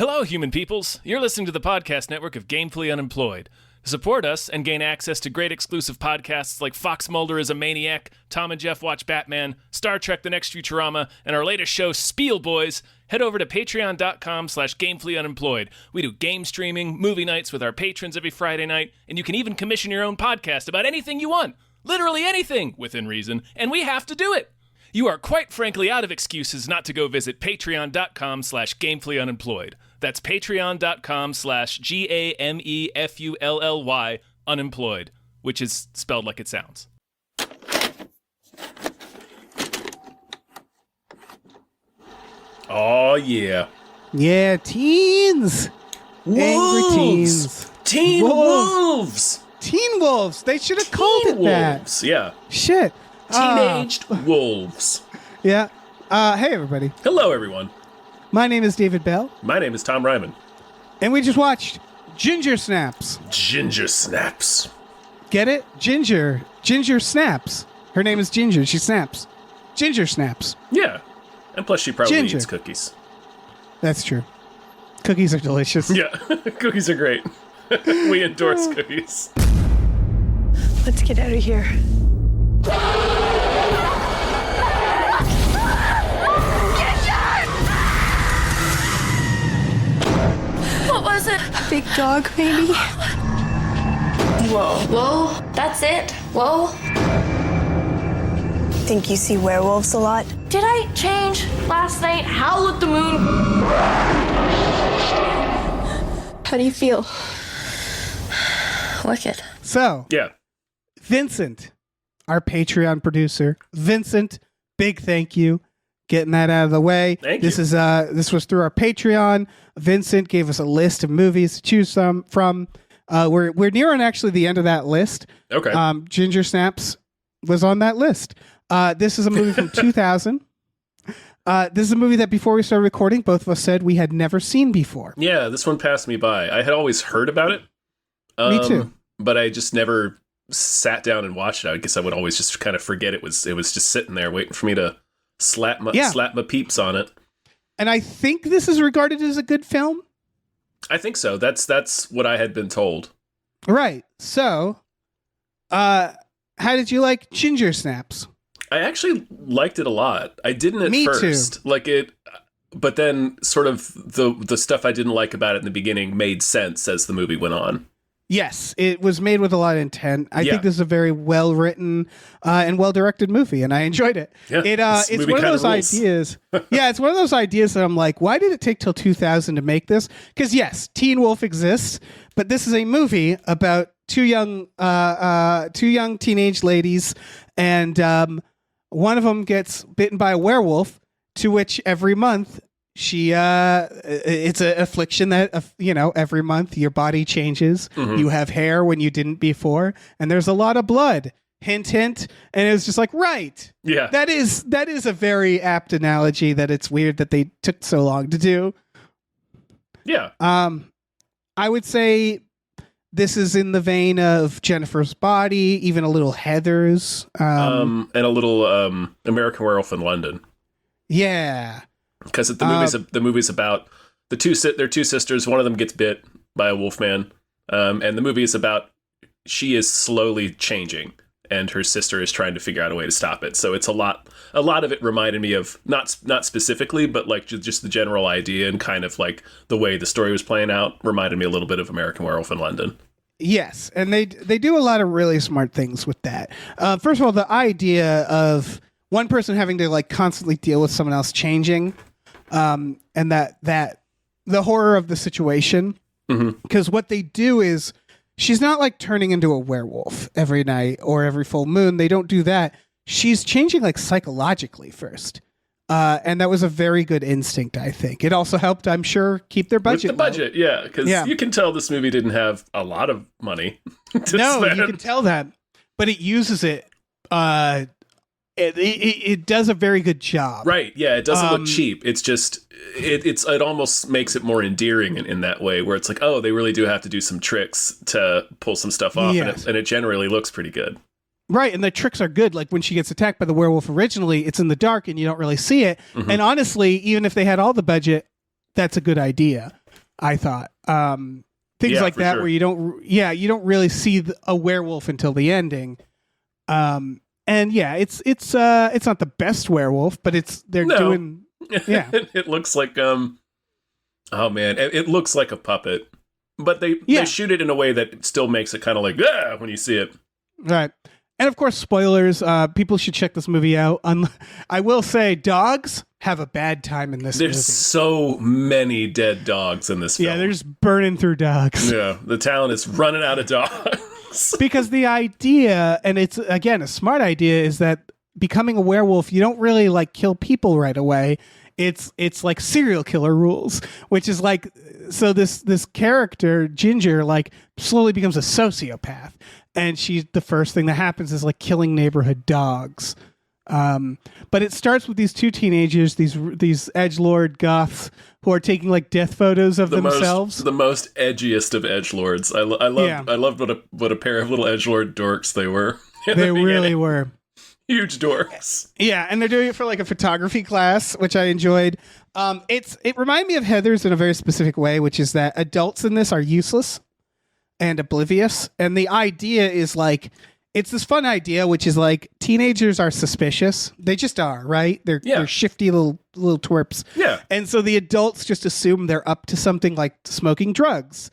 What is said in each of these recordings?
Hello, human peoples. You're listening to the podcast network of Gamefully Unemployed. To support us and gain access to great exclusive podcasts like Fox Mulder is a Maniac, Tom and Jeff Watch Batman, Star Trek The Next Futurama, and our latest show, Spiel Boys, head over to patreon.com/gamefullyunemployed. We do game streaming, movie nights with our patrons every Friday night, and you can even commission your own podcast about anything you want. Literally anything, within reason, and we have to do it. You are quite frankly out of excuses not to go visit patreon.com/gamefullyunemployed. That's patreon.com/GAMEFULLY unemployed, which is spelled like it sounds. Oh, yeah. Yeah, teens. Wolves. Angry teens. Teen wolves. Teen wolves. They should have called it Wolves, that. yeah. Shit. Teenaged wolves. Yeah. Hey, everybody. Hello, everyone. My name is David Bell, My name is Tom Ryman. and we just watched Ginger Snaps. Ginger Snaps. Get it? Ginger. Ginger Snaps. Her name is Ginger. She snaps. Ginger Snaps. Yeah. And plus she probably Ginger. eats cookies. That's true. Cookies are delicious. Yeah. Cookies are great. We endorse cookies. Let's get out of here. What was it? Big dog, maybe? Whoa, that's it. Whoa. Think you see werewolves a lot? Did I change last night? Howl at the moon. How do you feel? Wicked. So, Yeah. Vincent, our Patreon producer. Vincent, big thank you. Getting that out of the way. Thank this you. is this was through our Patreon. Vincent gave us a list of movies to choose from. We're nearing actually the end of that list. Okay. Ginger Snaps was on that list. This is a movie from 2000. This is a movie that before we started recording, both of us said we had never seen before. Yeah, this one passed me by. I had always heard about it. Me too. But I just never sat down and watched it. I guess I would always just kind of forget it was just sitting there waiting for me to slap my peeps on it. And I think this is regarded as a good film. I think so. That's what I had been told. Right. So, how did you like Ginger Snaps? I actually liked it a lot. I didn't at Me first. Like it, but then sort of the stuff I didn't like about it in the beginning made sense as the movie went on. Yes, it was made with a lot of intent. I Yeah. think this is a very well written and well directed movie, and I enjoyed it. Yeah, It's this movie one of kinda those rules. ideas. Yeah, it's one of those ideas that I'm like, why did it take till 2000 to make this? Because yes, Teen Wolf exists, but this is a movie about two young teenage ladies, and one of them gets bitten by a werewolf. To which every month it's an affliction that every month your body changes. Mm-hmm. You have hair when you didn't before, and there's a lot of blood. Hint, hint. And it was just like, right. Yeah. That is a very apt analogy that it's weird that they took so long to do. Yeah. I would say this is in the vein of Jennifer's Body, even a little Heathers. And a little American Werewolf in London. Yeah. Because the movie's about their two sisters. One of them gets bit by a wolfman, and the movie is about she is slowly changing, and her sister is trying to figure out a way to stop it. So it's a lot of it reminded me of not specifically, but like just the general idea and kind of like the way the story was playing out reminded me a little bit of American Werewolf in London. Yes, and they do a lot of really smart things with that. First of all, the idea of one person having to like constantly deal with someone else changing. And that the horror of the situation, because what they do is she's not like turning into a werewolf every night or every full moon. They don't do that. She's changing like psychologically first. And that was a very good instinct, I think. It also helped, I'm sure, keep their budget. With the budget, yeah, because Yeah. you can tell this movie didn't have a lot of money to No, spend. you can tell that, but it uses it. It does a very good job. Right, yeah, it doesn't look cheap. It's just it almost makes it more endearing in that way, where it's like, oh, they really do have to do some tricks to pull some stuff off, Yes. and it generally looks pretty good. Right, and the tricks are good. Like when she gets attacked by the werewolf originally, it's in the dark and you don't really see it. And honestly, even if they had all the budget, that's a good idea. I thought. Things Yeah, like for that sure. where you don't really see a werewolf until the ending. And yeah, it's not the best werewolf, but they're No. doing yeah. It looks like oh man, it looks like a puppet, but they shoot it in a way that still makes it kind of like when you see it. Right. And of course, spoilers. People should check this movie out. I will say, dogs have a bad time in this There's movie. so many dead dogs in this film. Yeah, they're just burning through dogs. Yeah, the town is running out of dogs. Because the idea, and it's again a smart idea, is that becoming a werewolf, you don't really like kill people right away. It's like serial killer rules, which is like, so this character Ginger like slowly becomes a sociopath, and the first thing that happens is like killing neighborhood dogs. But it starts with these two teenagers, these edgelord goths who are taking like death photos of themselves. The most edgiest of edgelords. I loved what a pair of little edgelord dorks they were. They really were. Huge dorks. Yeah, and they're doing it for like a photography class, which I enjoyed. It reminded me of Heathers in a very specific way, which is that adults in this are useless and oblivious. And the idea is like, it's this fun idea, which is like teenagers are suspicious. They just are, right? They're shifty little twerps. Yeah. And so the adults just assume they're up to something like smoking drugs,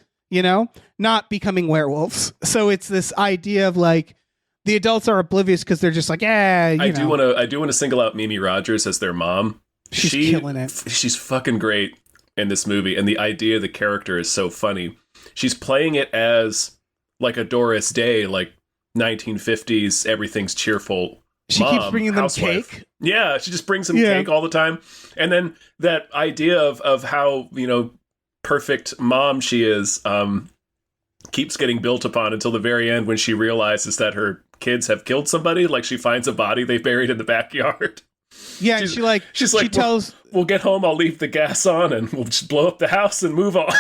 not becoming werewolves. So it's this idea of like, the adults are oblivious because they're just like, I do want to single out Mimi Rogers as their mom. She's killing it. She's fucking great in this movie, and the idea of the character is so funny. She's playing it as like a Doris Day, like 1950s, everything's cheerful. She mom, keeps bringing them housewife. cake. Yeah, she just brings them cake all the time, and then that idea of how perfect mom she is keeps getting built upon until the very end when she realizes that her kids have killed somebody. Like she finds a body they buried in the backyard. Yeah, she's like, she tells, we'll get home, I'll leave the gas on, and we'll just blow up the house and move on.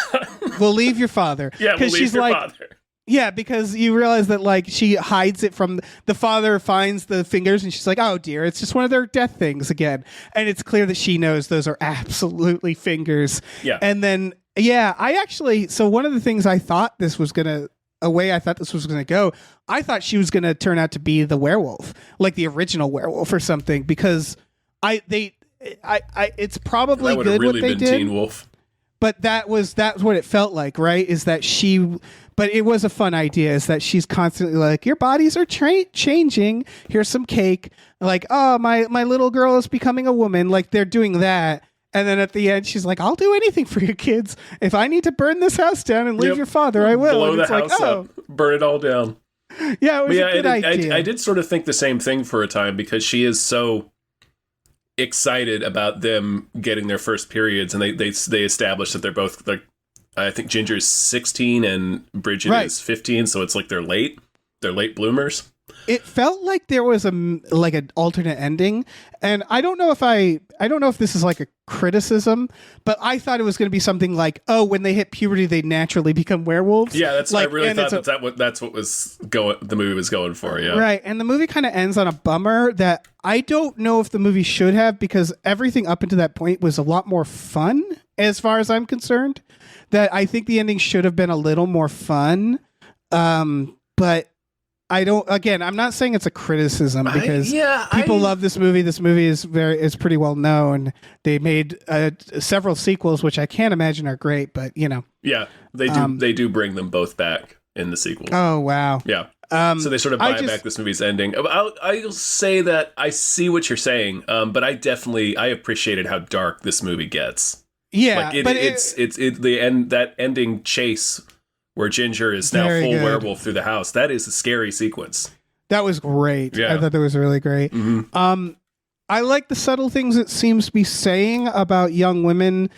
We'll leave your father. Yeah, we'll leave your father. Yeah, because you realize that like she hides it from the father, finds the fingers, and she's like, oh dear, it's just one of their death things again. And it's clear that she knows those are absolutely fingers. Yeah. And then, so one of the things I thought this was going to go, I thought she was going to turn out to be the werewolf, like the original werewolf or something, because it's probably that good really what they been did. Teen Wolf. But that's what it felt like, right? Is that but it was a fun idea, is that she's constantly like, your bodies are changing. Here's some cake. Like, oh, my little girl is becoming a woman. Like they're doing that. And then at the end, she's like, I'll do anything for you kids. If I need to burn this house down and leave your father, I will. Blow and the it's house up. Burn it all down. Yeah, it was a good idea. I did sort of think the same thing for a time, because she is so excited about them getting their first periods, and they establish that they're both like, I think Ginger's 16 and Bridget is 15, so it's like they're late bloomers. It felt like there was an alternate ending, and I don't know if this is like a criticism, but I thought it was going to be something like, oh, when they hit puberty, they naturally become werewolves. Yeah, that's like, I really thought that's what was the movie was going for. Yeah, right. And the movie kind of ends on a bummer that I don't know if the movie should have, because everything up until that point was a lot more fun, as far as I'm concerned. That I think the ending should have been a little more fun, but. I'm not saying it's a criticism, because people love this movie. This movie is pretty well known. They made several sequels, which I can't imagine are great, but Yeah, they do bring them both back in the sequel. Oh, wow. Yeah. So they sort of buy back this movie's ending. I'll say that I see what you're saying, but I appreciated how dark this movie gets. Yeah, like that ending chase where Ginger is now full werewolf through the house. That is a scary sequence. That was great. Yeah. I thought that was really great. Mm-hmm. I like the subtle things it seems to be saying about young women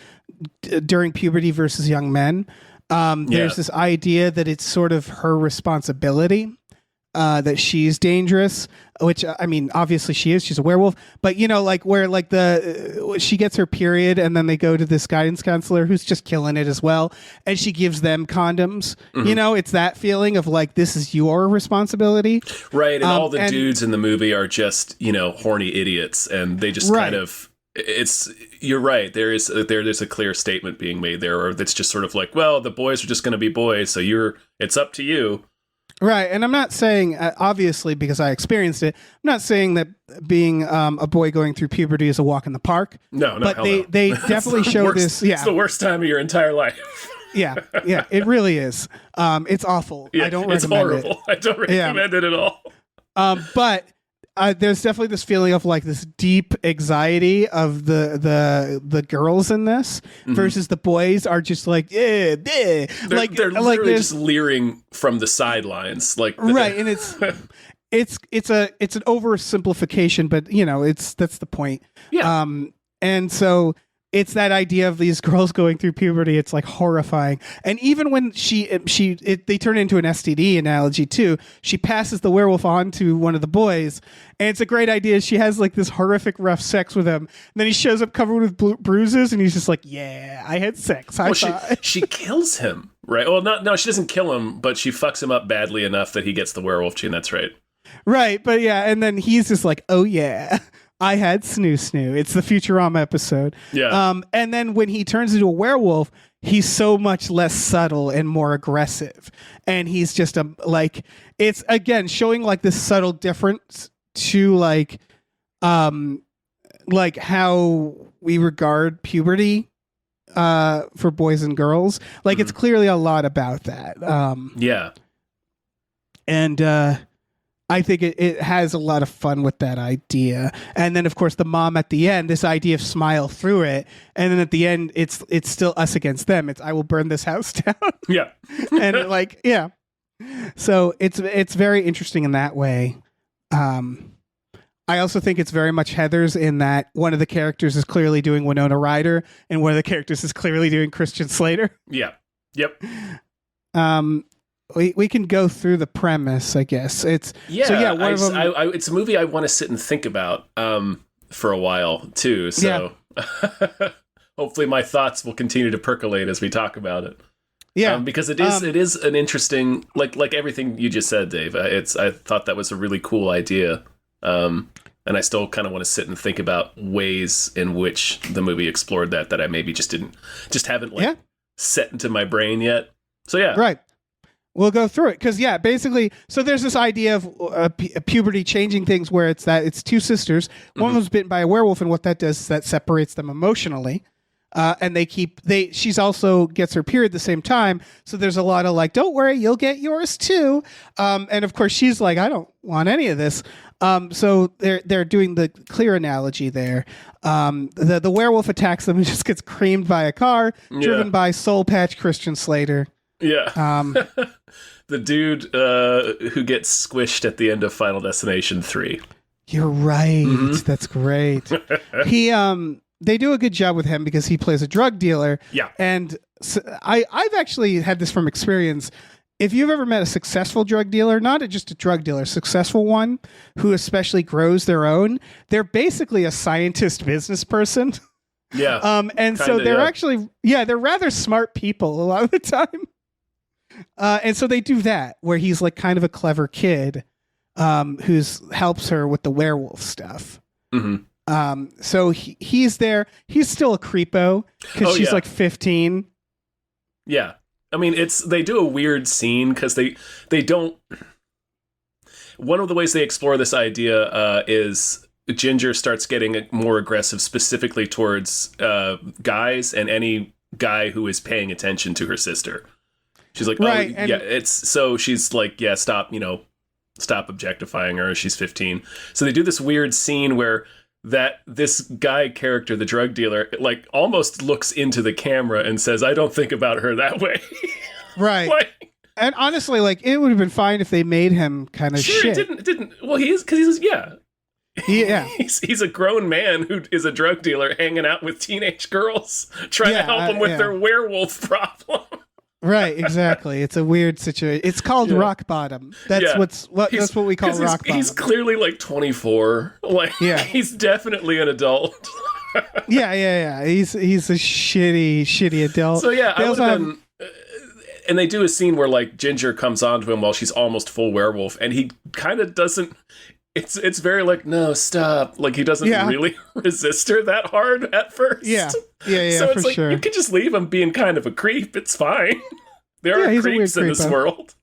during puberty versus young men. There's this idea that it's sort of her responsibility, that she's dangerous, which, I mean, obviously she is. She's a werewolf. But, where she gets her period and then they go to this guidance counselor who's just killing it as well. And she gives them condoms. Mm-hmm. It's that feeling of like, this is your responsibility. Right. And all the dudes in the movie are just, horny idiots. And they just kind of it's you're right. There's a clear statement being made there, or that's just sort of like, well, the boys are just going to be boys, so it's up to you. Right, and I'm not saying, obviously, because I experienced it, I'm not saying that being a boy going through puberty is a walk in the park. No, but hell they no. they definitely show Worst- this. Yeah, It's the worst time of your entire life. yeah, it really is. It's awful. Yeah, I don't it's recommend horrible. I don't recommend it at all. it. But there's definitely this feeling of like this deep anxiety of the girls in this versus the boys are just like They're like literally there's- just leering from the sidelines, like right, and it's an oversimplification, but that's the point. Yeah. And so it's that idea of these girls going through puberty. It's like horrifying. And even when they turn into an STD analogy too. She passes the werewolf on to one of the boys, and it's a great idea. She has like this horrific rough sex with him. And then he shows up covered with bruises, and he's just like, "Yeah, I had sex." She kills him, right? Well, no, she doesn't kill him, but she fucks him up badly enough that he gets the werewolf gene. That's right. Right, but yeah, and then he's just like, "Oh yeah, I had snoo." It's the Futurama episode. Yeah. And then when he turns into a werewolf, he's so much less subtle and more aggressive, and he's just it's again showing like this subtle difference to like how we regard puberty for boys and girls. Like it's clearly a lot about that. Yeah. And I think it has a lot of fun with that idea. And then, of course, the mom at the end, this idea of smile through it. And then at the end, it's still us against them. It's I will burn this house down. Yeah. And like, yeah. So it's very interesting in that way. I also think it's very much Heather's in that one of the characters is clearly doing Winona Ryder and one of the characters is clearly doing Christian Slater. Yeah. Yep. We can go through the premise, I guess. It's one of them. It's a movie I want to sit and think about for a while too. So hopefully my thoughts will continue to percolate as we talk about it. Yeah, because it is an interesting like everything you just said, Dave. I thought that was a really cool idea, and I still kind of want to sit and think about ways in which the movie explored that I maybe just haven't set into my brain yet. So yeah, right. We'll go through it because basically, so there's this idea of puberty changing things where it's two sisters. One of them's bitten by a werewolf, and what that does is that separates them emotionally. And she's also gets her period at the same time. So there's a lot of like, don't worry, you'll get yours too. And of course she's like, I don't want any of this. So they're doing the clear analogy there. The werewolf attacks them and just gets creamed by a car driven by Soul Patch Christian Slater. Yeah. The dude who gets squished at the end of Final Destination 3. You're right. That's great. They do a good job with him because he plays a drug dealer. Yeah. And so I've actually had this from experience. If you've ever met a successful drug dealer, not just a drug dealer, a successful one who especially grows their own, they're basically a scientist business person. Yeah. And so they're actually, they're rather smart people a lot of the time. And so they do that where he's like kind of a clever kid who helps her with the werewolf stuff. Mm-hmm. So he's there. He's still a creepo because she's like 15. Yeah. I mean, they do a weird scene because they don't. One of the ways they explore this idea is Ginger starts getting more aggressive, specifically towards guys and any guy who is paying attention to her sister. She's like, right, she's like, stop objectifying her. She's 15. So they do this weird scene where this guy character, the drug dealer, like almost looks into the camera and says, I don't think about her that way. Right. And honestly, like it would have been fine if they made him kind of shit. It didn't. Well, he's a grown man who is a drug dealer hanging out with teenage girls trying to help them with their werewolf problem. Right, exactly. It's a weird situation. It's called rock bottom. That's that's what we call rock bottom. He's clearly like 24. Like he's definitely an adult. Yeah. He's a shitty adult. So and they do a scene where like Ginger comes onto him while she's almost full werewolf, and he kind of doesn't. it's very like, no, stop. Like he doesn't Yeah. really resist her that hard at first. Yeah, So for it's like sure. you can just leave him being kind of a creep. It's fine. There Yeah, are he's a weird creeps in this creepo. world.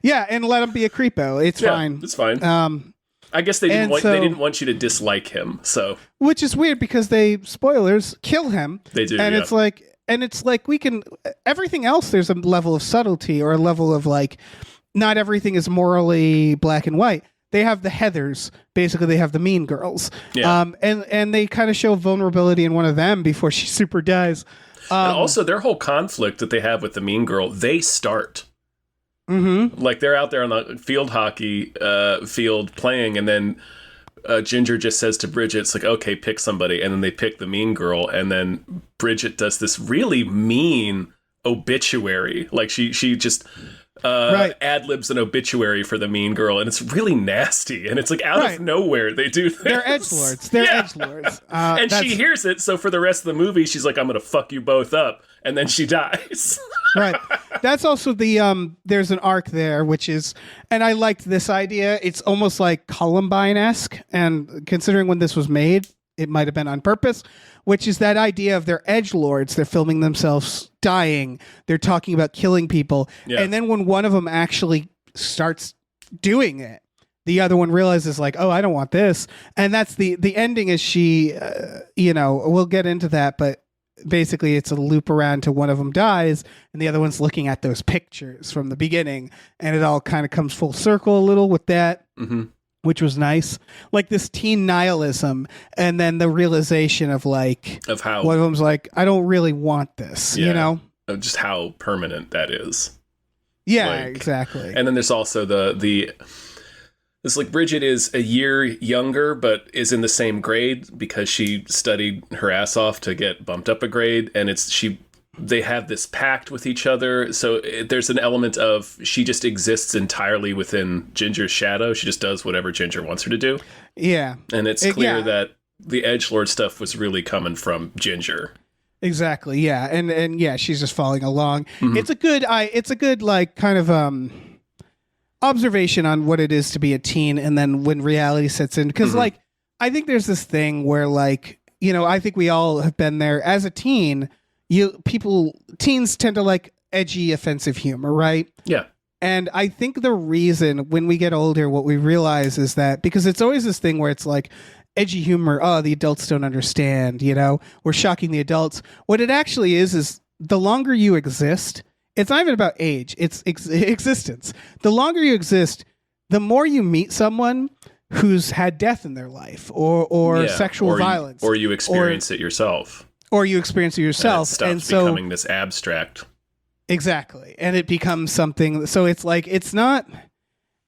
Yeah, and let him be a creepo. It's Yeah, fine. it's fine. Um, I guess they and they so- didn't want you to dislike him, so which is weird because they spoilers kill him. they do. And yeah. it's like we can everything else there's a level of subtlety or a level of like not everything is morally black and white. They have the Heathers, basically they have the mean girls. Yeah. And they kind of show vulnerability in one of them before she super dies. And also their whole conflict that they have with the mean girl, they start. Mm-hmm. Like they're out there on the field hockey field playing, and then Ginger just says to Bridget, it's like, okay, pick somebody. And then they pick the mean girl, and then Bridget does this really mean obituary. Like she just Right. ad-libs an obituary for the mean girl, and it's really nasty. And it's like out Right. of nowhere they do this. They're edgelords. They're Yeah. edgelords. And That's- she hears it, so for the rest of the movie, she's like, I'm going to fuck you both up. And then she dies. Right. That's also the there's an arc there which is, and I liked this idea. It's almost like Columbine-esque, and considering when this was made, it might have been on purpose, which is that idea of they're edgelords. They're filming themselves dying. They're talking about killing people. Yeah. And then when one of them actually starts doing it, the other one realizes like, oh, I don't want this. And that's the ending is she, we'll get into that, but basically it's a loop around to one of them dies and the other one's looking at those pictures from the beginning, and it all kind of comes full circle a little with that. Mm-hmm. Which was nice, like this teen nihilism, and then the realization of like Of how one of them's like, I don't really want this, Yeah. you know? of just how permanent that is. Yeah, Like- exactly. And then there's also the it's like Bridget is a year younger, but is in the same grade because she studied her ass off to get bumped up a grade, and they have this pact with each other. So there's an element of she just exists entirely within Ginger's shadow. She just does whatever Ginger wants her to do, Yeah, and it's clear yeah. that the edgelord stuff was really coming from Ginger. exactly. Yeah, and yeah, she's just following along. Mhm. It's a good like kind of observation on what it is to be a teen, and then when reality sets in, because Mhm. like I think there's this thing where like I think we all have been there as a teen. Teens tend to like edgy, offensive humor, right? Yeah. And I think the reason when we get older, what we realize is that because it's always this thing where it's like edgy humor, oh, the adults don't understand, we're shocking the adults. What it actually is the longer you exist, it's not even about age, it's existence. The longer you exist, the more you meet someone who's had death in their life or Yeah. sexual violence. Or you experience it yourself. Or you experience it And yourself. it stops And so becoming this abstract. exactly. And it becomes something. So it's like, it's not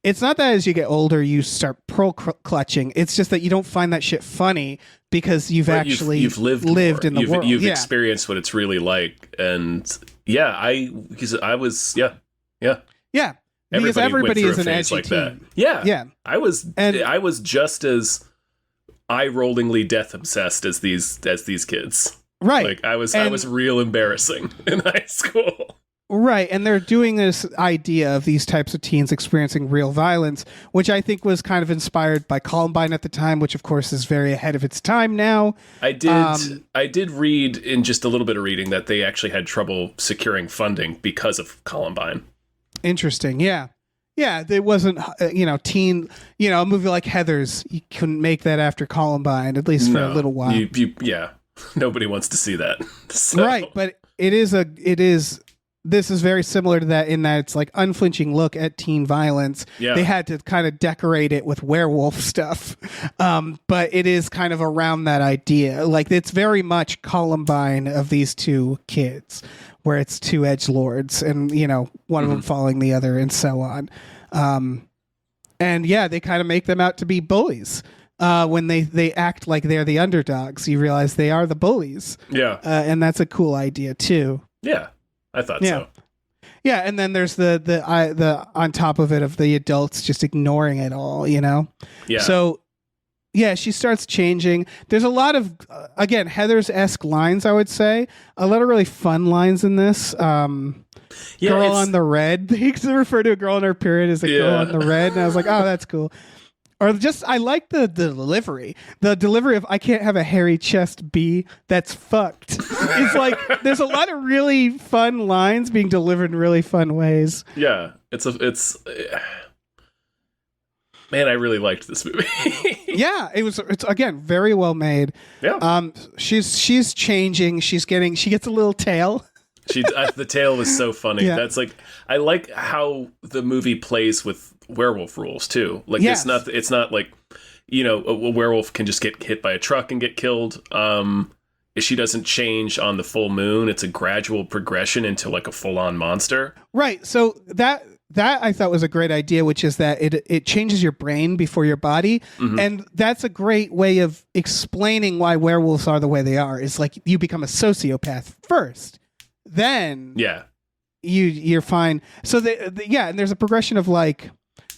that as you get older, you start pearl clutching. It's just that you don't find that shit funny because you've Right, actually you've lived in more. the world. You've Yeah. experienced what it's really like. And yeah, I was, Yeah. Because everybody went is through an a phase edgy like teen. that. Yeah. Yeah. I was And- I was just as eye-rollingly death obsessed as these kids. Right. Like I was And- real embarrassing in high school. Right, and they're doing this idea of these types of teens experiencing real violence, which I think was kind of inspired by Columbine at the time, which of course is very ahead of its time now. I did read in just a little bit of reading that they actually had trouble securing funding because of Columbine. Interesting, yeah. Yeah, there wasn't, a movie like Heathers, you couldn't make that after Columbine, at least for a little while. Yeah. Nobody wants to see that. So- Right, but this is very similar to that in that it's like unflinching look at teen violence. Yeah. They had to kind of decorate it with werewolf stuff. But it is kind of around that idea. Like it's very much Columbine of these two kids where it's two edgelords and, one of them following the other and so on. And yeah, they kind of make them out to be bullies. When they act like they're the underdogs, you realize they are the bullies. Yeah. And that's a cool idea too. Yeah. I thought Yeah. so. Yeah, and then there's the on top of it of the adults just ignoring it all, Yeah. So, yeah, she starts changing. There's a lot of again Heathers-esque lines, I would say. A lot of really fun lines in this. Girl it's- on the red. They refer to a girl in her period as a girl Yeah. on the red, and I was like, oh, that's cool. Or just, I like the delivery. The delivery of, I can't have a hairy chest B that's fucked. It's like, there's a lot of really fun lines being delivered in really fun ways. Yeah, man, I really liked this movie. Yeah, it's again, very well made. Yeah. She's changing. She gets a little tail. The tale was so funny. Yeah. That's like, I like how the movie plays with werewolf rules too. Like Yes. it's not like, a werewolf can just get hit by a truck and get killed. She doesn't change on the full moon. It's a gradual progression into like a full on monster. Right. So that I thought was a great idea, which is that it changes your brain before your body. Mm-hmm. And that's a great way of explaining why werewolves are the way they are. It's like you become a sociopath first. Then Yeah. you're fine. So and there's a progression of like,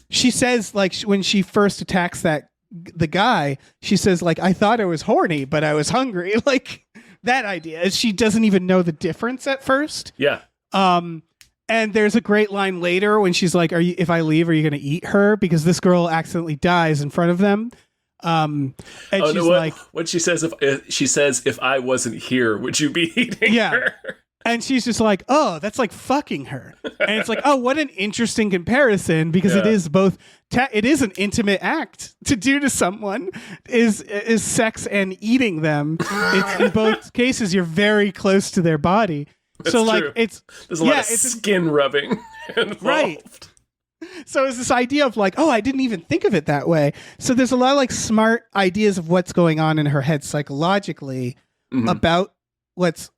she says like when she first attacks the guy, she says like, I thought I was horny, but I was hungry. Like that idea. She doesn't even know the difference at first. Yeah. And there's a great line later when she's like, if I leave, are you going to eat her? Because this girl accidentally dies in front of them. And she's like, what she says, if I wasn't here, would you be eating her? And she's just like, oh, that's like fucking her. And it's like, oh, what an interesting comparison, because it is both, it is an intimate act to do to someone is sex and eating them. It's, in both cases, you're very close to their body. That's so true. like there's a lot of skin rubbing involved. Right. So it's this idea of like, oh, I didn't even think of it that way. So there's a lot of like smart ideas of what's going on in her head psychologically about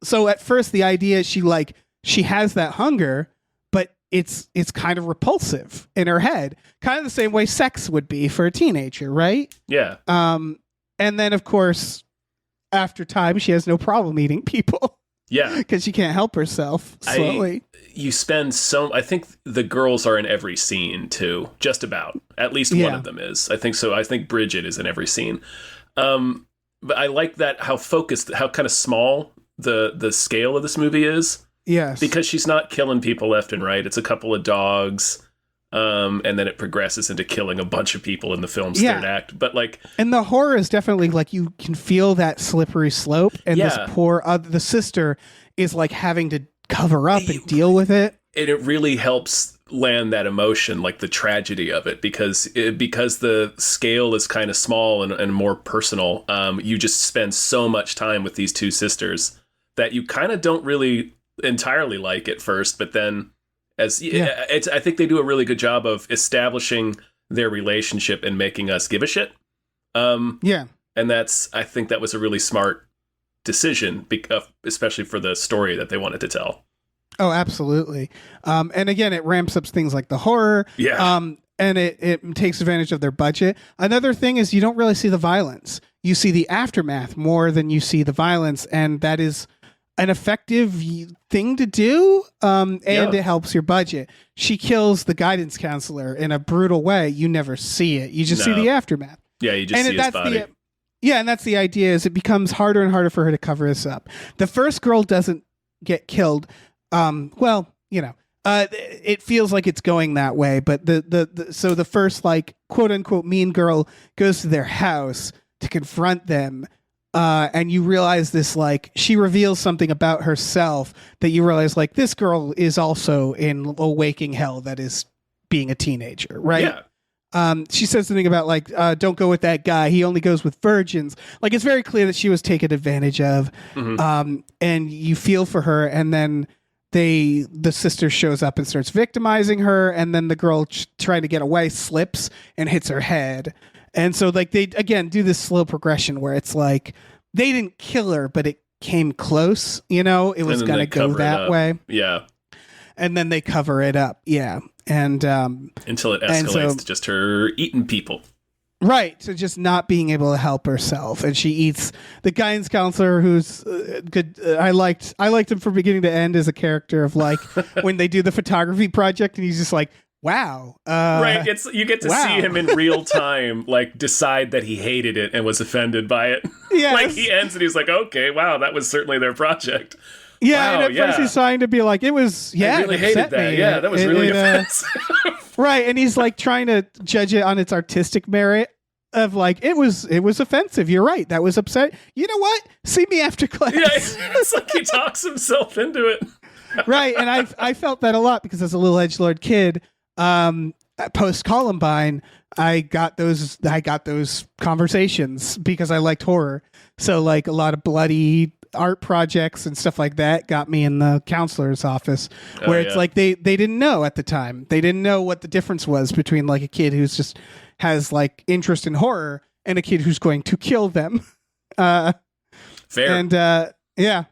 so at first the idea is she has that hunger, but it's kind of repulsive in her head, kind of the same way sex would be for a teenager, right? Yeah. And then of course, after time, she has no problem eating people. Yeah. Because she can't help herself slowly. I think the girls are in every scene too, just about. At least one of them is. I think so. I think Bridget is in every scene. But I like that how kind of small the scale of this movie is. Yes. Because she's not killing people left and right. It's a couple of dogs. And then it progresses into killing a bunch of people in the film's third act. But like, and the horror is definitely like, you can feel that slippery slope, and this poor the sister is like having to cover up and deal with it. And it really helps land that emotion, like the tragedy of it, because the scale is kind of small and more personal. You just spend so much time with these two sisters that you kind of don't really entirely like at first, but then I think they do a really good job of establishing their relationship and making us give a shit. And I think that was a really smart decision, especially for the story that they wanted to tell. Oh, absolutely. And again, it ramps up things like the horror. Yeah. And it takes advantage of their budget. Another thing is you don't really see the violence. You see the aftermath more than you see the violence, and that is an effective thing to do, and it helps your budget. She kills the guidance counselor in a brutal way. You never see it. You just see the aftermath. Yeah, you just see his body. And that's the idea, is it becomes harder and harder for her to cover this up. The first girl doesn't get killed. It feels like it's going that way, but so the first like quote unquote mean girl goes to their house to confront them. And you realize this, like, she reveals something about herself that you realize, like, this girl is also in a waking hell that is being a teenager, right? Yeah. She says something about, like, don't go with that guy. He only goes with virgins. Like, it's very clear that she was taken advantage of. Mm-hmm. And you feel for her. And then the sister shows up and starts victimizing her. And then the girl trying to get away slips and hits her head. And so, like, they, again, do this slow progression where it's like, they didn't kill her, but it came close, it was going to go that way. Yeah. And then they cover it up. Yeah. And, until it escalates to just her eating people. Right. So just not being able to help herself. And she eats the guidance counselor, who's good. I liked him from beginning to end as a character of, like, when they do the photography project and he's just like, wow. Right. You get to see him in real time, like, decide that he hated it and was offended by it. Yes. Like, he ends and he's like, okay, wow, that was certainly their project. Yeah, wow, and at first he's trying to be like, it was, I really hated that. Yeah, that was really offensive. Right, and he's like trying to judge it on its artistic merit, of like it was offensive. You're right. That was upset. You know what? See me after class. Yeah, it's like he talks himself into it. Right. And I felt that a lot because as a little edgelord kid, post Columbine, I got those conversations because I liked horror. So like a lot of bloody art projects and stuff like that got me in the counselor's office where it's like they didn't know at the time. They didn't know what the difference was between like a kid who's just has like interest in horror and a kid who's going to kill them. Fair. And yeah,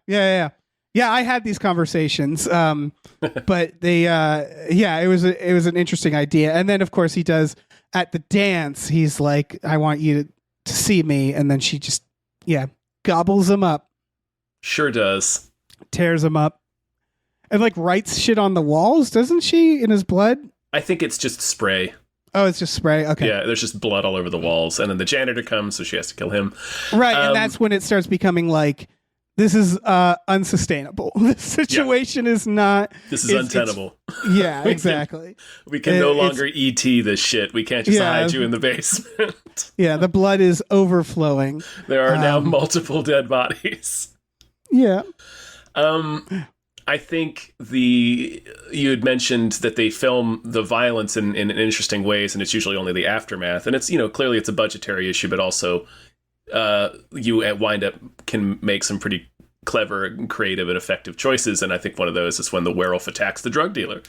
I had these conversations. But they it was an interesting idea. And then of course he does at the dance, he's like, I want you to see me, and then she just gobbles him up. Sure does. Tears him up. And like writes shit on the walls, doesn't she, in his blood? I think it's just spray. Oh, it's just spray. Okay. Yeah, there's just blood all over the walls, and then the janitor comes, so she has to kill him. Right, and that's when it starts becoming like, this is unsustainable. This situation is not. This is untenable. Yeah, exactly. We can no longer ET this shit. We can't just hide you in the basement. Yeah, the blood is overflowing. There are now multiple dead bodies. Yeah. I think you had mentioned that they film the violence in interesting ways, and it's usually only the aftermath. And it's, clearly it's a budgetary issue, but also you can make some pretty clever and creative and effective choices. And I think one of those is when the werewolf attacks the drug dealer.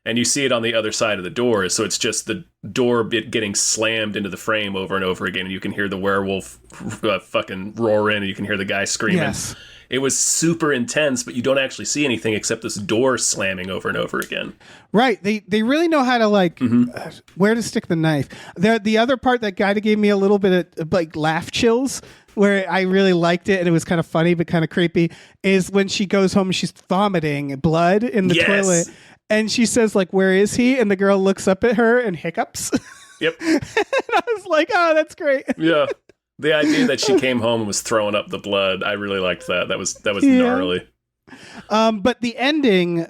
And you see it on the other side of the door. So it's just the door getting slammed into the frame over and over again. And you can hear the werewolf fucking roar in, and you can hear the guy screaming. Yes. It was super intense, but you don't actually see anything except this door slamming over and over again. Right. They really know how to where to stick the knife. The other part that kind of gave me a little bit of like laugh chills, where I really liked it and it was kind of funny but kind of creepy, is when she goes home and she's vomiting blood in the toilet, and she says like, "Where is he?" And the girl looks up at her and hiccups. Yep. And I was like, "Oh, that's great." Yeah. The idea that she came home and was throwing up the blood, I really liked that. That was gnarly. But the ending,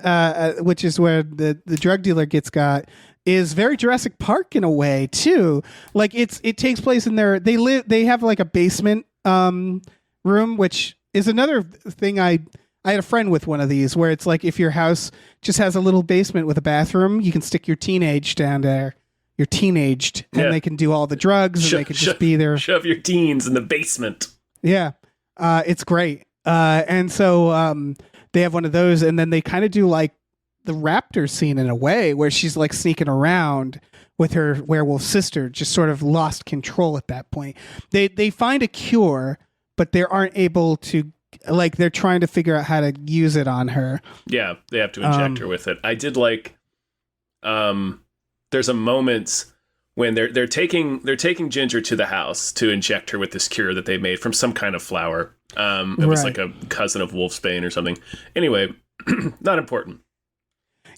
which is where the drug dealer gets got, is very Jurassic Park in a way too. Like it takes place in they have like a basement room, which is another thing. I had a friend with one of these where it's like if your house just has a little basement with a bathroom, you can stick your teenage down there. You're teenaged, and they can do all the drugs, and they can just be there. Shove your teens in the basement. Yeah, it's great. And so they have one of those, and then they kind of do like the raptor scene in a way, where she's like sneaking around with her werewolf sister, just sort of lost control at that point. They find a cure, but they aren't able to. Like they're trying to figure out how to use it on her. Yeah, they have to inject her with it. I did like. There's a moment when they're taking Ginger to the house to inject her with this cure that they made from some kind of flower. It was like a cousin of wolfsbane or something. Anyway, not important.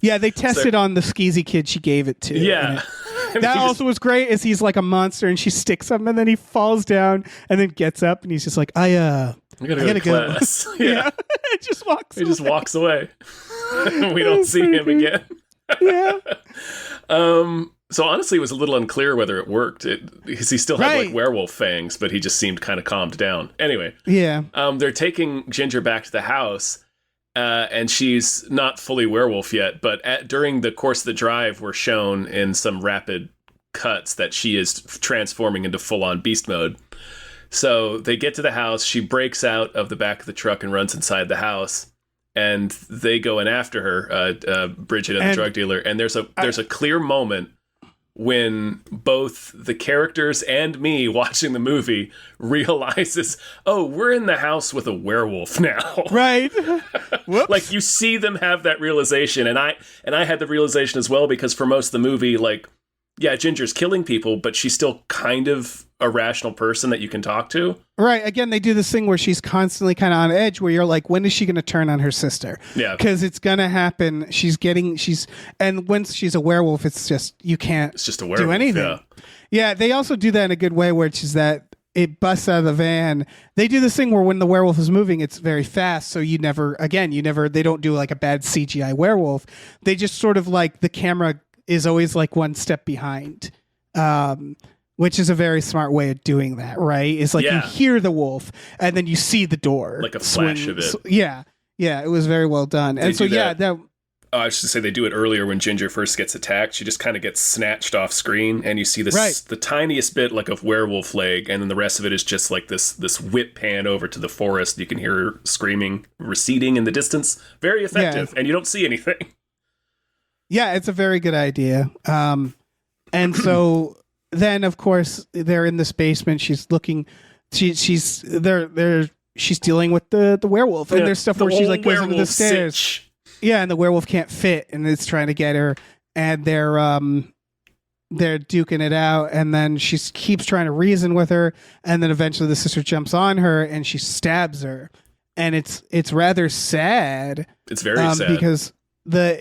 Yeah, they tested on the skeezy kid she gave it to. Yeah. That also was great, is he's like a monster and she sticks him and then he falls down and then gets up and he's just like, I gotta go. Class. Yeah. It just walks away. He just walks away. We don't see him again. Yeah. So honestly, it was a little unclear whether it worked because he still had like werewolf fangs, but he just seemed kind of calmed down. Anyway, they're taking Ginger back to the house, and she's not fully werewolf yet. But during the course of the drive, we're shown in some rapid cuts that she is transforming into full-on beast mode. So they get to the house. She breaks out of the back of the truck and runs inside the house. And they go in after her, Bridget and the drug dealer. And there's a clear moment when both the characters and me watching the movie realizes, oh, we're in the house with a werewolf now. Right. Whoops. Like you see them have that realization. And I had the realization as well, because for most of the movie, like, yeah, Ginger's killing people, but she's still kind of a rational person that you can talk to. Right. Again, they do this thing where she's constantly kind of on edge, where you're like, when is she going to turn on her sister? Yeah. Because it's going to happen. And once she's a werewolf, it's just, you can't it's just a werewolf, do anything. Yeah. They also do that in a good way, which is that it busts out of the van. They do this thing where when the werewolf is moving, it's very fast. So they don't do like a bad CGI werewolf. They just sort of like the camera is always like one step behind. which is a very smart way of doing that, right? It's like you Yeah. hear the wolf and then you see the door. Like a flash of it. Yeah. Yeah, it was very well done. They And so, do yeah, that. that I should say they do it earlier when Ginger first gets attacked. She just kind of gets snatched off screen, and you see this Right. the tiniest bit like of werewolf leg, and then the rest of it is just like this whip pan over to the forest. You can hear her screaming, receding in the distance. Very effective, and you don't see anything. Yeah, it's a very good idea. And so then, of course, they're in this basement. She's looking. She's dealing with the werewolf, and Yeah, there's stuff the where she's old like goes into the werewolf stairs. sitch. Yeah, and the werewolf can't fit, and it's trying to get her, and they're duking it out, and then she keeps trying to reason with her, and then eventually the sister jumps on her and she stabs her, and it's rather sad. It's very sad. Because the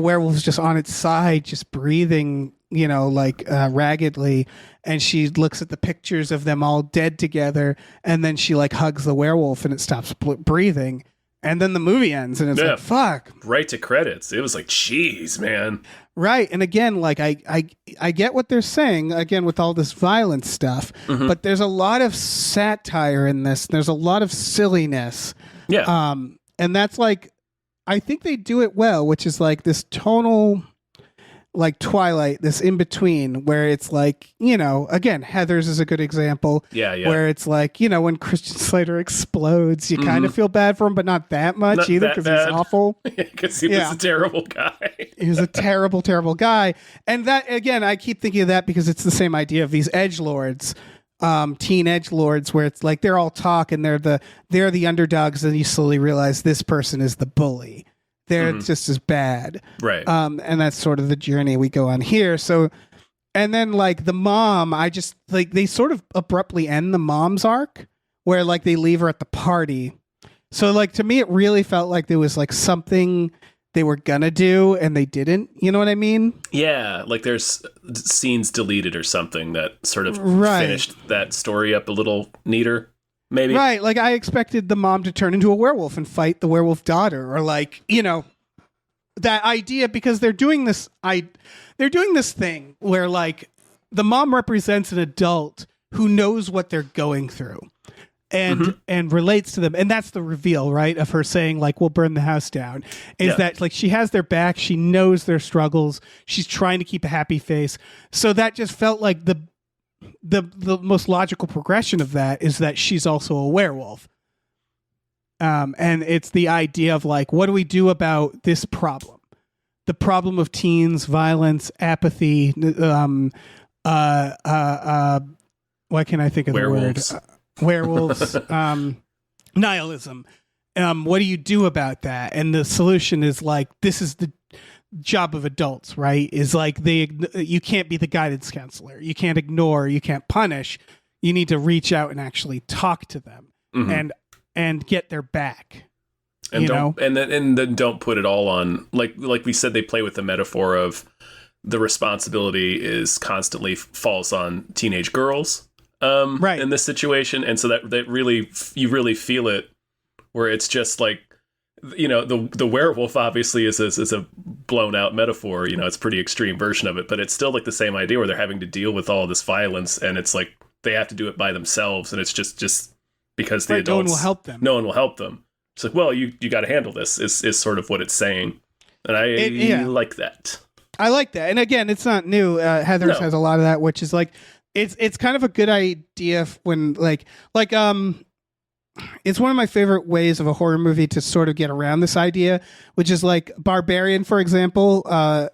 werewolf's just on its side, just breathing, raggedly, and she looks at the pictures of them all dead together, and then she like hugs the werewolf, and it stops breathing, and then the movie ends, and it's Yeah. like fuck. Right to credits. It was like, jeez, man. Right. And again, like I get what they're saying again with all this violent stuff, but there's a lot of satire in this. There's a lot of silliness. Yeah. And that's like, I think they do it well, which is like this tonal, like Twilight, this in between where it's like, again, Heathers is a good example. Yeah, yeah. Where it's like, when Christian Slater explodes, you kind of feel bad for him, but not that much Not either that because bad. he's awful. Because he Yeah. was a terrible guy. He was a terrible, terrible guy. And that, again, I keep thinking of that because it's the same idea of these edgelords, teen edgelords, where it's like they're all talk and they're the underdogs, and you slowly realize this person is the bully. They're just as bad. Right. And that's sort of the journey we go on here. So, and then like the mom, I just like they sort of abruptly end the mom's arc where like they leave her at the party. So like to me, it really felt like there was like something they were gonna do and they didn't. You know what I mean? Yeah, like there's scenes deleted or something that sort of Right. finished that story up a little neater, maybe. Right. Like I expected the mom to turn into a werewolf and fight the werewolf daughter, or like, that idea, because they're doing this thing where like the mom represents an adult who knows what they're going through and relates to them. And that's the reveal, right? Of her saying like, we'll burn the house down, is Yeah. that like she has their back. She knows their struggles. She's trying to keep a happy face. So that just felt like the most logical progression of that is that she's also a werewolf. And it's the idea of like, what do we do about this problem? The problem of teens, violence, apathy, why can't I think of Werewolves. the word? Werewolves, nihilism. What do you do about that? And the solution is like, this is the job of adults, right? Is like you can't be the guidance counselor. You can't ignore, you can't punish. You need to reach out and actually talk to them and get their back. And you don't know? and then don't put it all on like we said, they play with the metaphor of the responsibility is constantly falls on teenage girls Right. in this situation, and so that really you really feel it where it's just like the werewolf obviously is a blown out metaphor, it's a pretty extreme version of it, but it's still like the same idea where they're having to deal with all this violence, and it's like they have to do it by themselves, and it's just because the Right, adults no one will help them. no one will help them. It's like, well, you got to handle this is sort of what it's saying, and I yeah. like that. I like that. And again, it's not new. Heathers No. has a lot of that, which is like, it's kind of a good idea when it's one of my favorite ways of a horror movie to sort of get around this idea, which is like Barbarian, for example.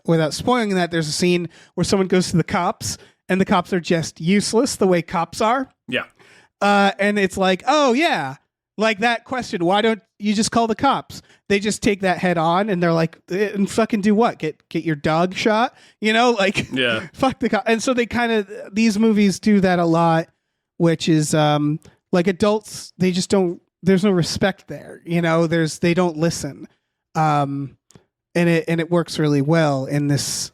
Without spoiling that, there's a scene where someone goes to the cops and the cops are just useless the way cops are. Yeah. And it's like, oh yeah, like that question, why don't you just call the cops? They just take that head on and they're like, and fucking do what? Get your dog shot? Like Yeah. fuck the cop. And so they these movies do that a lot, which is like adults, they just don't, there's no respect there. They don't listen. And it works really well in this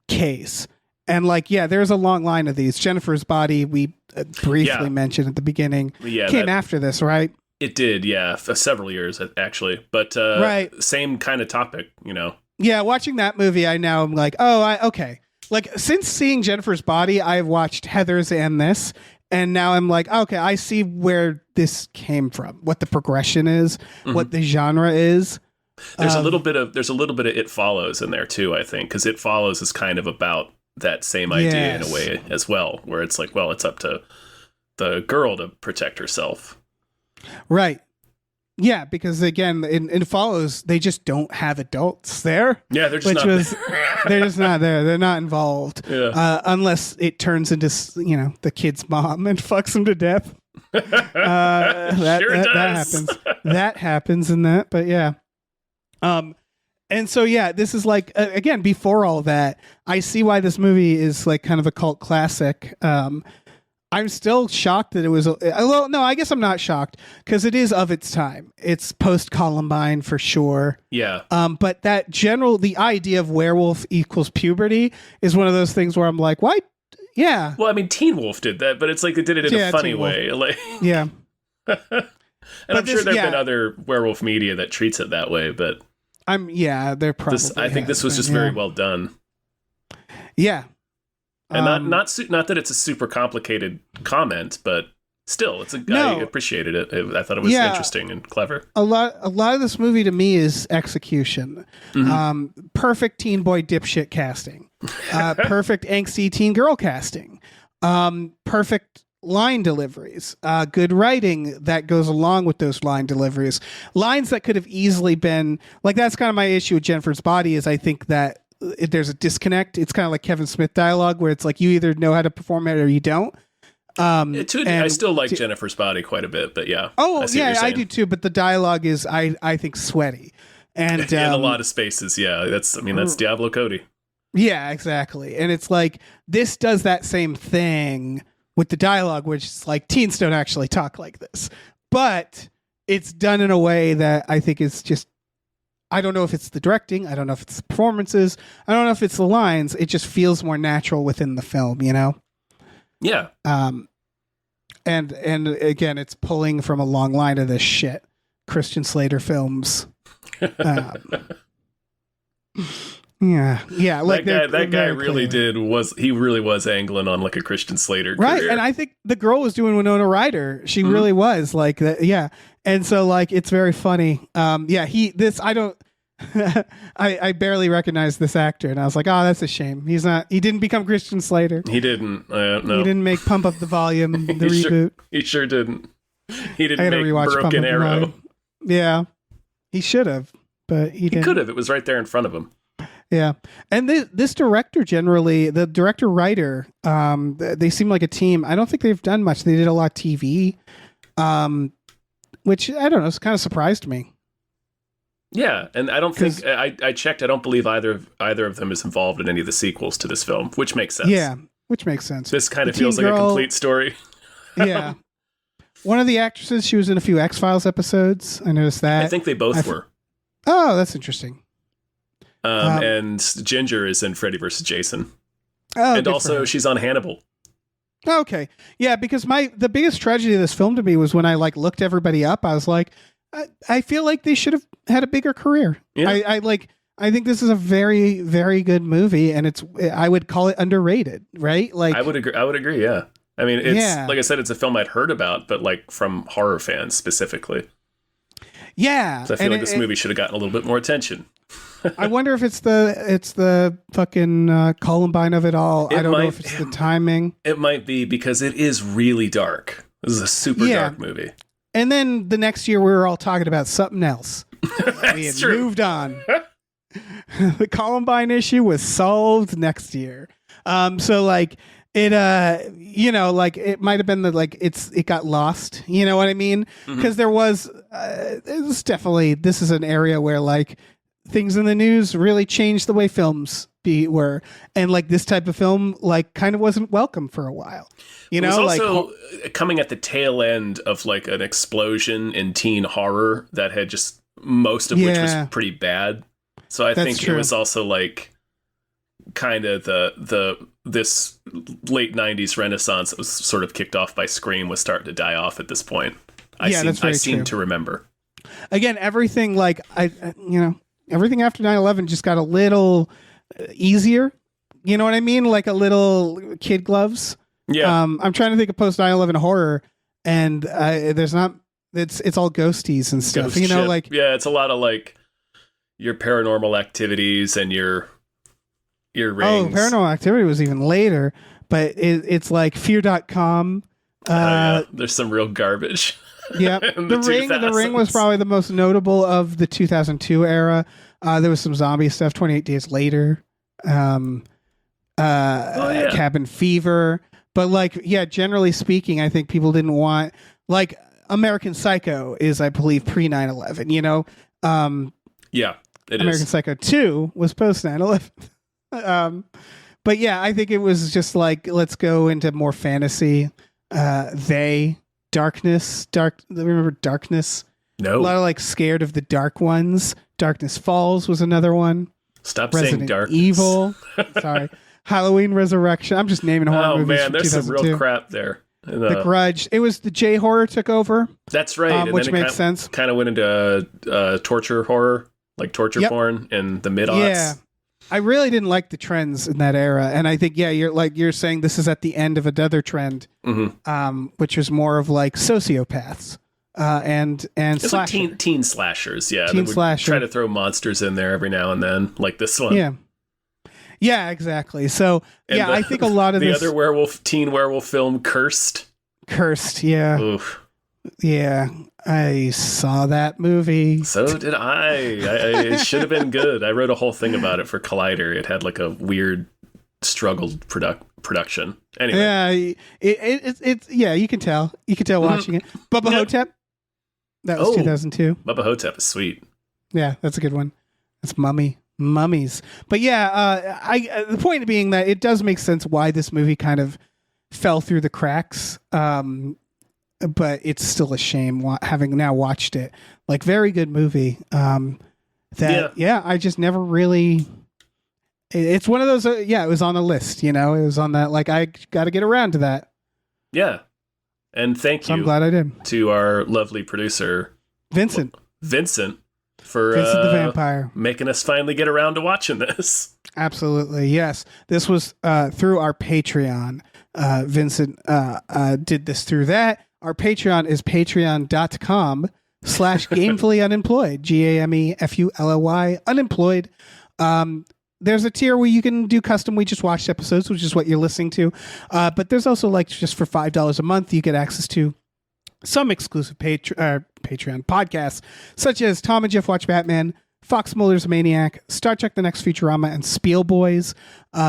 case. And like, yeah, there's a long line of these. Jennifer's Body, we briefly mentioned at the beginning, Yeah, came after this, right? It did, yeah, for several years actually, but Right. same kind of topic, Yeah, watching that movie, I now am like, okay. Like, since seeing Jennifer's Body, I've watched Heather's and this, and now I'm like, okay, I see where this came from, what the progression is, what the genre is. There's a little bit of It Follows in there too, I think, because It Follows is kind of about that same idea in a way as well, where it's like, well, it's up to the girl to protect herself. Right. Yeah, because again, in Follows, they just don't have adults there. Yeah, they're just not there. They're just not there. They're not involved. Yeah. Unless it turns into, the kid's mom and fucks him to death. That happens. That happens in that, but yeah. And so, yeah, this is like, again, before all that, I see why this movie is like kind of a cult classic. I'm still shocked that it was, well, no, I guess I'm not shocked because it is of its time. It's post Columbine for sure. Yeah. But the idea of werewolf equals puberty is one of those things where I'm like, why? Yeah. Well, I mean, Teen Wolf did that, but it's like they did it in a funny way. Like, yeah. and I'm sure there have been other werewolf media that treats it that way, but they're probably. I think this was just very well done. Yeah. And not that it's a super complicated comment, but still, I appreciated it. I thought it was interesting and clever. A lot of this movie to me is execution. Perfect teen boy dipshit casting. Perfect angsty teen girl casting. Perfect line deliveries. Good writing that goes along with those line deliveries. Lines that could have easily been like, that's kind of my issue with Jennifer's Body, is I think that there's a disconnect. It's kind of like Kevin Smith dialogue where it's like you either know how to perform it or you don't. I still like Jennifer's Body quite a bit, but yeah. Oh, yeah, I do too. But the dialogue is, I think, sweaty, and in a lot of spaces. Yeah, that's Diablo Cody. Yeah, exactly. And it's like this does that same thing with the dialogue, which is like teens don't actually talk like this, but it's done in a way that I think is just. I don't know if it's the directing. I don't know if it's the performances. I don't know if it's the lines. It just feels more natural within the film, Yeah. And again, it's pulling from a long line of this shit. Christian Slater films. Yeah. Like that guy really really was angling on like a Christian Slater career. Right. And I think the girl was doing Winona Ryder. She really was like that. Yeah. And so like, it's very funny. I barely recognized this actor and I was like, oh, that's a shame. He didn't become Christian Slater. He didn't. No. He didn't make Pump Up the Volume, the reboot. He sure didn't. He didn't make Broken Arrow. Yeah. He should have, but he didn't. He could have. It was right there in front of him. Yeah. And this director generally, the director-writer, they seem like a team. I don't think they've done much. They did a lot of TV, which, I don't know, it's kind of surprised me. Yeah, and I don't think, I checked, I don't believe either of them is involved in any of the sequels to this film, which makes sense. Yeah, which makes sense. This kind of feels like a complete story. Yeah. One of the actresses, she was in a few X-Files episodes. I noticed that. I think they both were. Oh, that's interesting. And Ginger is in Freddy vs. Jason. Oh, and also she's on Hannibal. Okay. Yeah, because the biggest tragedy of this film to me was when I like looked everybody up. I was like, I feel like they should have had a bigger career. Yeah. I think this is a very, very good movie, and I would call it underrated, right? Like I would agree. Yeah. I mean, it's like I said, it's a film I'd heard about, but like from horror fans specifically. Yeah. So I feel like this movie should have gotten a little bit more attention. I wonder if it's the fucking Columbine of it all. I don't know if it's the timing. It might be because it is really dark. This is a super dark movie. And then the next year we were all talking about something else. We had moved on. The Columbine issue was solved next year. So like it like it might have been it got lost. You know what I mean? Because it was definitely, this is an area where like things in the news really changed the way films were, and like this type of film like kind of wasn't welcome for a while. You know, it was also coming at the tail end of like an explosion in teen horror that had just most of which was pretty bad. So I think it was also like kind of this late 90s renaissance that was sort of kicked off by Scream was starting to die off at this point. I seem to remember. Again, everything like Everything after 9/11 just got a little easier. You know what I mean? Like a little kid gloves. Yeah. I'm trying to think of post 9/11 horror, and there's not. It's all ghosties and stuff. Ghost you know, ship. like yeah, it's a lot of like your paranormal activities and your rings. Paranormal Activity was even later, but it's like fear.com. Yeah. There's some real garbage. Yeah, in the ring. The ring was 2000s. probably the most notable of the 2002 era. There was some zombie stuff. 28 Days Later, yeah. Cabin Fever. But like, yeah, generally speaking, I think people didn't want like American Psycho is, I believe, pre 9/11. You know, Yeah, it American is. Psycho 2 was post 9/11. But yeah, I think it was just like, let's go into more fantasy. Remember Darkness? No. A lot of like scared of the dark ones. Darkness Falls was another one. Stop saying Resident dark. Evil. Sorry. Halloween Resurrection. I'm just naming horror Oh movies man, from there's some 2002. real crap there. And, The Grudge. It was the J horror took over, that's right. And which then it makes sense. Kind of went into torture horror, like torture Yep. porn in the mid-aughts. Yeah. I really didn't like the trends in that era, and I think you're saying this is at the end of another trend, which was more of like sociopaths and It's like slasher. teen slashers, yeah. Teen They would slasher. try to throw monsters in there every now and then, like this one. Yeah, exactly. So And I think a lot of the this other teen werewolf film, Cursed. cursed. Yeah, Oof. yeah. I saw that movie. So did I. It should have been good. I wrote a whole thing about it for Collider. It had like a weird struggled production. Anyway, Yeah, it's yeah. You can tell. You can tell watching it. Bubba Yeah. Hotep. That was Oh. 2002. Bubba Hotep is sweet. Yeah, that's a good one. That's mummies. But yeah, the point being that it does make sense why this movie kind of fell through the cracks. But it's still a shame having now watched it. Like, very good movie. I just never really. It's one of those. It was on the list. You know, it was on that. Like, I got to get around to that. Yeah. And thank So I'm you glad I did. to our lovely producer, Vincent for the Vampire. making us finally get around to watching this. Absolutely, yes. This was through our Patreon. Vincent did this through that. Our Patreon is patreon.com/gamefully unemployed. GAMEFULLY unemployed. There's a tier where you can do custom We Just Watched episodes, which is what you're listening to. But there's also, like, just for $5 a month, you get access to some exclusive Patreon podcasts, such as Tom and Jeff Watch Batman, Fox Mulder's Maniac, Star Trek The Next Futurama, and Spiel Boys.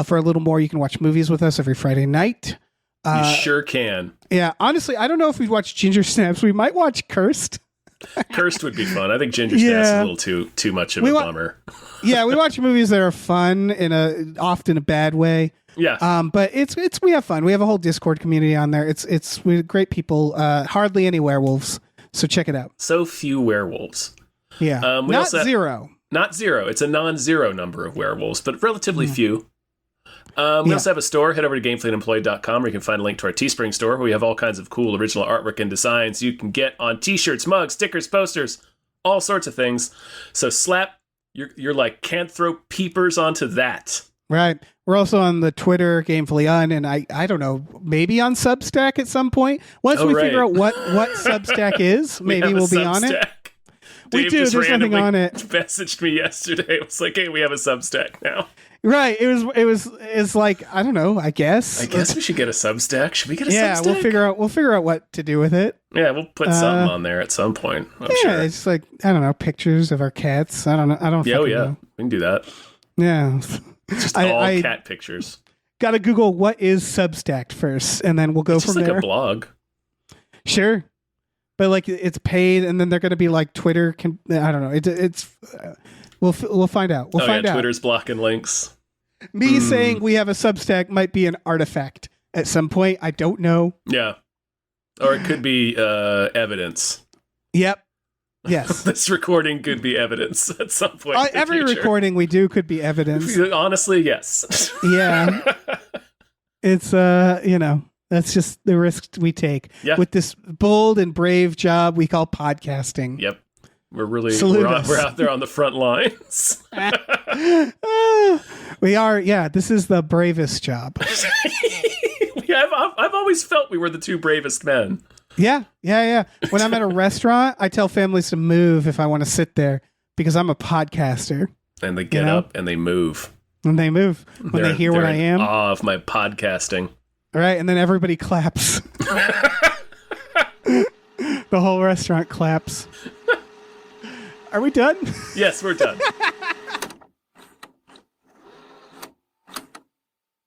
For a little more, you can watch movies with us every Friday night. You sure can. Yeah, honestly, I don't know if we'd watch Ginger Snaps. We might watch Cursed. Cursed would be fun. I think Ginger Snaps is a little too much of a bummer. Yeah, we watch movies that are fun often a bad way. Yeah. But we have fun. We have a whole Discord community on there. We're great people. Hardly any werewolves, so check it out. So few werewolves. Yeah, we not also- zero. Not zero. It's a non-zero number of werewolves, but relatively few. We also have a store. Head over to gamefullyunemployed.com where you can find a link to our Teespring store where we have all kinds of cool original artwork and designs you can get on t-shirts, mugs, stickers, posters, all sorts of things. So slap your like can't throw peepers onto that. Right. We're also on the Twitter, Gamefully Un, and I don't know, maybe on Substack at some point. Once we figure out what Substack is, maybe we'll be on it. Substack. We Dave do. just There's nothing randomly on it. Messaged me yesterday. It was like, hey, we have a Substack now. Right. It's like, I don't know, I guess. I guess we should get a Substack. Should we get a Yeah, Substack? we'll figure out what to do with it. Yeah, we'll put something on there at some point. I'm Yeah, sure. it's like, I don't know, pictures of our cats. I don't know. I don't Yeah, fucking yeah, know. we can do that. Yeah. Just I- all I- cat pictures. Gotta Google what is Substack first, and then we'll go It's just from like there. a blog. Sure. But like it's paid, and then they're going to be like Twitter. I don't know. We'll find out. We'll find out. Twitter's blocking links. Me saying we have a Substack might be an artifact at some point. I don't know. Yeah, or it could be evidence. Yep. Yes. This recording could be evidence at some point. in the Every future. recording we do could be evidence. Honestly, yes. Yeah. It's that's just the risk we take Yeah. with this bold and brave job we call podcasting. Yep. Salute we're us. out there on the front lines. We are, yeah, this is the bravest job. I've always felt we were the two bravest men. Yeah. When I'm at a restaurant, I tell families to move if I want to sit there because I'm a podcaster. And they get up and they move. And they move when they hear what I am. In awe of my podcasting. All right, and then everybody claps. The whole restaurant claps. Are we done? Yes, we're done.